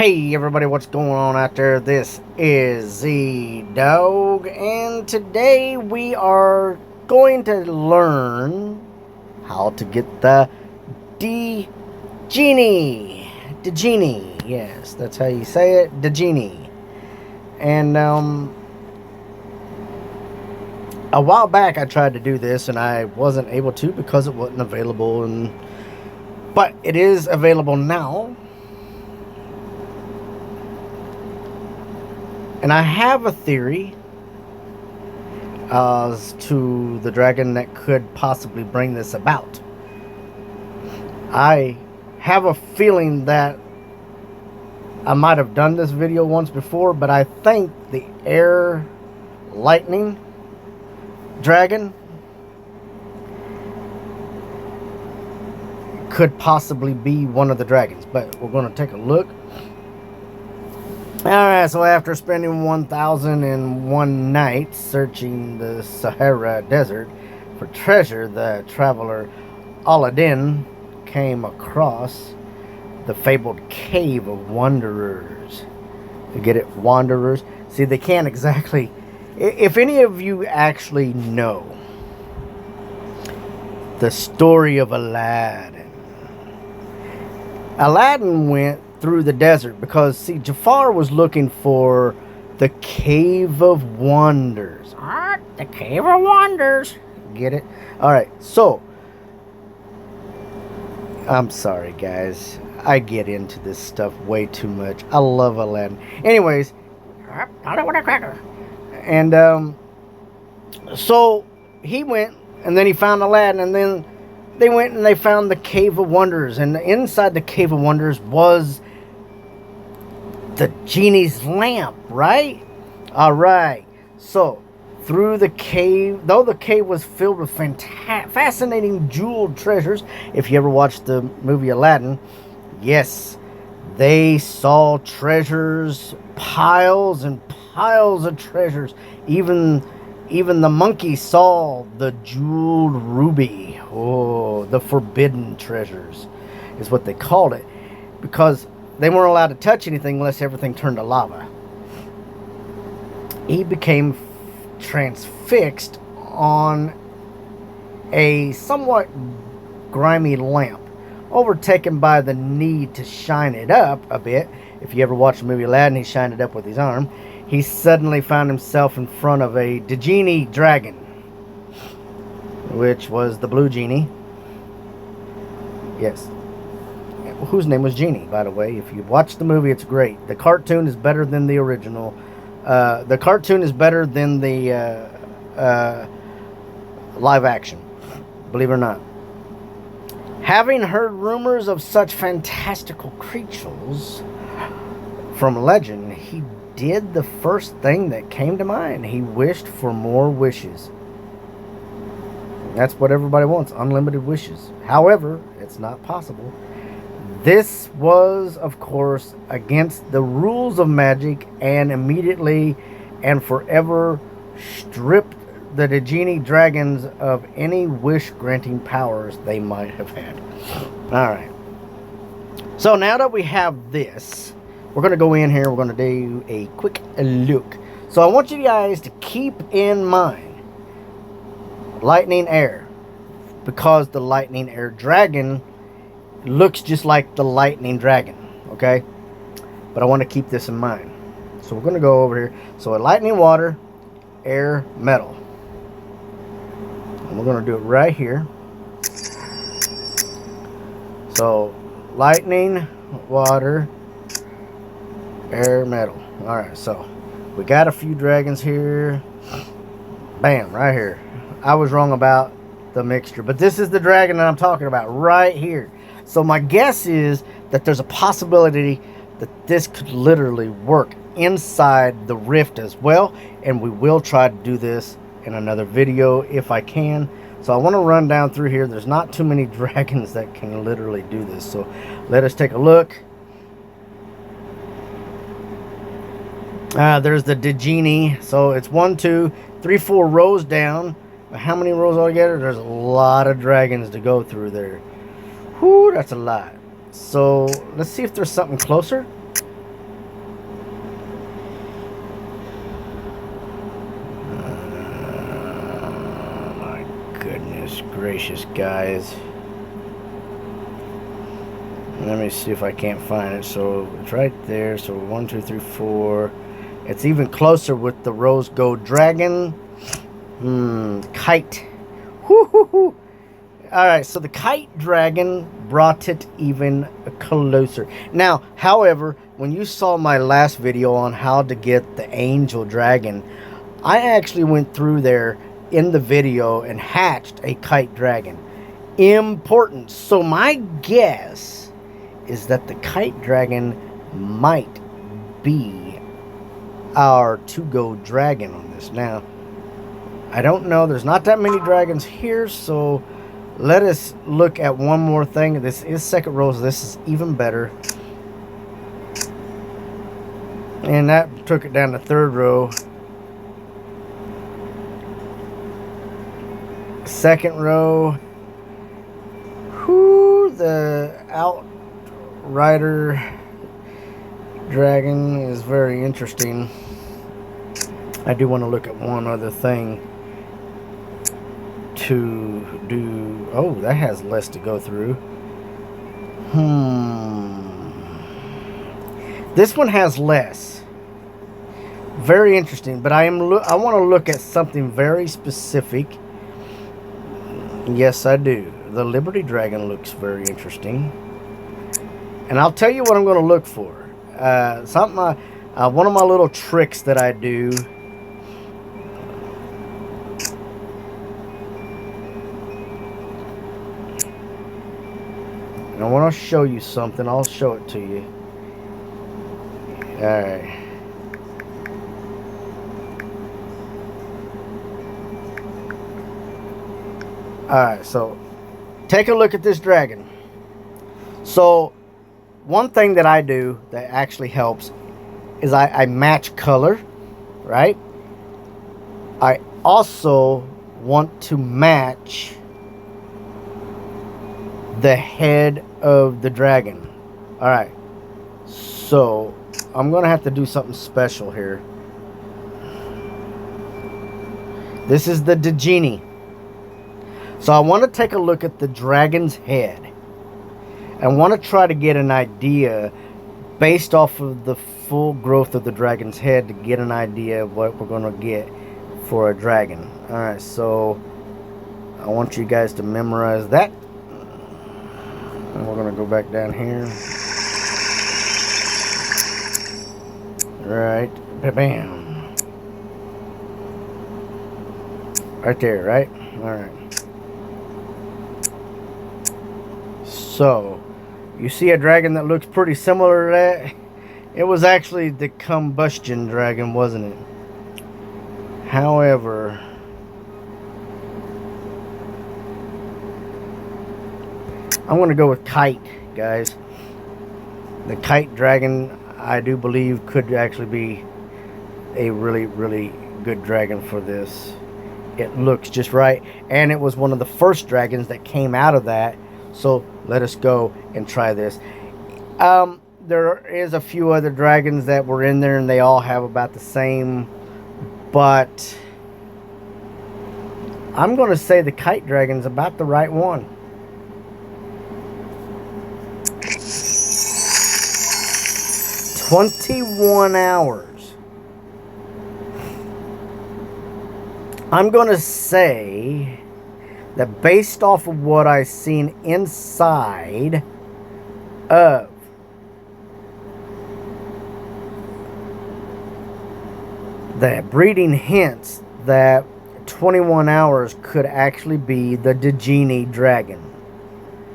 Hey everybody, what's going on out there? This is Z Dog, and today we are going to learn how to get the DJINNI. Yes, that's how you say it, DJINNI. And a while back I tried to do this and I wasn't able to because it wasn't available, but it is available now. And I have a theory as to the dragon that could possibly bring this about. I have a feeling that I might have done this video once before, but I think the air lightning dragon could possibly be one of the dragons. But we're going to take a look. Alright, so after spending 1,001 nights searching the Sahara Desert for treasure, the traveler Aladdin came across the fabled Cave of Wanderers. You get it? Wanderers. See, they can't exactly... If any of you actually know the story of Aladdin, Aladdin went through the desert because, see, Jafar was looking for the Cave of Wonders. The Cave of Wonders. Get it? Alright, so I'm sorry, guys. I get into this stuff way too much. I love Aladdin. Anyways, and so he went, and then he found Aladdin, and then they went and they found the Cave of Wonders, and inside the Cave of Wonders was the genie's lamp, right? All right. So through the cave, though the cave was filled with fascinating jeweled treasures. If you ever watched the movie Aladdin, yes, they saw treasures, piles and piles of treasures. Even the monkey saw the jeweled ruby. Oh, the forbidden treasures is what they called it, because they weren't allowed to touch anything unless everything turned to lava. He became transfixed on a somewhat grimy lamp, overtaken by the need to shine it up a bit. If you ever watched the movie Aladdin, he shined it up with his arm. He suddenly found himself in front of a DJINNI dragon, which was the blue genie. Yes. Whose name was Genie, by the way. If you watch the movie, it's great. The cartoon is better than the original. The cartoon is better than the live action, believe it or not. Having heard rumors of such fantastical creatures from legend, he did the first thing that came to mind. He wished for more wishes. That's what everybody wants, unlimited wishes. However, it's not possible. This was, of course, against the rules of magic, and immediately and forever stripped the DJINNI dragons of any wish-granting powers they might have had. Alright. So now that we have this, we're going to go in here, we're going to do a quick look. So I want you guys to keep in mind lightning air, because the lightning air dragon looks just like the lightning dragon, okay? But I want to keep this in mind. So we're going to go over here. So a lightning, water, air, metal. And we're going to do it right here. So lightning, water, air, metal. Alright, so we got a few dragons here. Bam, right here. I was wrong about the mixture, but this is the dragon that I'm talking about right here. So my guess is that there's a possibility that this could literally work inside the rift as well. And we will try to do this in another video if I can. So I want to run down through here. There's not too many dragons that can literally do this. So let us take a look. There's the DJINNI. So it's 1, 2, 3, 4 rows down. How many rows altogether? There's a lot of dragons to go through there. Whew, that's a lot. So let's see if there's something closer. gracious, guys. Let me see if I can't find it. So it's right there. So 1, 2, 3, 4. It's even closer with the rose gold dragon. Kite. Woo-hoo-hoo. Alright, so the kite dragon brought it even closer. Now, however, when you saw my last video on how to get the angel dragon, I actually went through there in the video and hatched a kite dragon. Important. So my guess is that the kite dragon might be our 2-gold dragon on this. Now, I don't know. There's not that many dragons here, so let us look at one more thing. This is second row, so this is even better. And that took it down to third row. Second row. Whoo, the Outrider dragon is very interesting. I do want to look at one other thing to do. Oh, that has less to go through. This one has less. Very interesting, but I want to look at something very specific. Yes, I do. The Liberty Dragon looks very interesting. And I'll tell you what I'm going to look for. One of my little tricks that I do. And I want to show you something. I'll show it to you. Alright. Alright, so take a look at this dragon. So one thing that I do that actually helps is I match color, right? I also want to match the head of the dragon. Alright, so I'm going to have to do something special here. This is the DJINNI. So I want to take a look at the dragon's head. I want to try to get an idea based off of the full growth of the dragon's head to get an idea of what we're going to get for a dragon. Alright, so I want you guys to memorize that. And we're going to go back down here. Right. Bam. Right there, right? Alright. So, you see a dragon that looks pretty similar to that? It was actually the combustion dragon, wasn't it? However, I'm going to go with kite, guys. The kite dragon, I do believe, could actually be a really, really good dragon for this. It looks just right. And it was one of the first dragons that came out of that. So let us go and try this. There is a few other dragons that were in there, and they all have about the same. But I'm going to say the kite dragon's about the right one. "21 hours. I'm going to say that based off of what I've seen inside of the breeding hints that 21 hours could actually be the DJINNI dragon.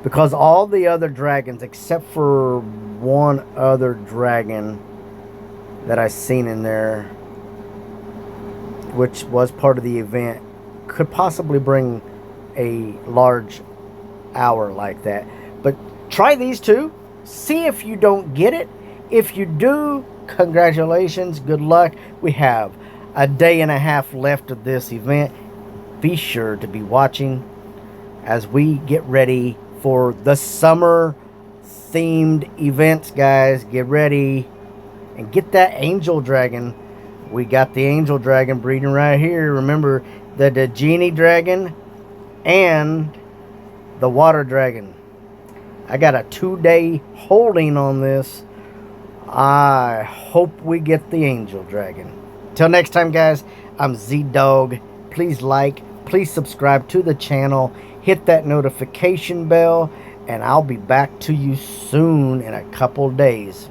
Because all the other dragons, except for one other dragon that I've seen in there, which was part of the event, could possibly bring a large hour like that. But try these two. See if you don't get it. If you do, congratulations. Good luck. We have a day and a half left of this event. Be sure to be watching as we get ready for the summer themed events, guys. Get ready and get that angel dragon. We got the angel dragon breeding right here. Remember, the DJINNI dragon and the water dragon. I got a 2-day holding on this. I hope we get the angel dragon. Till next time, guys, I'm Z-Dog. Please like, please subscribe to the channel, hit that notification bell, and I'll be back to you soon in a couple days.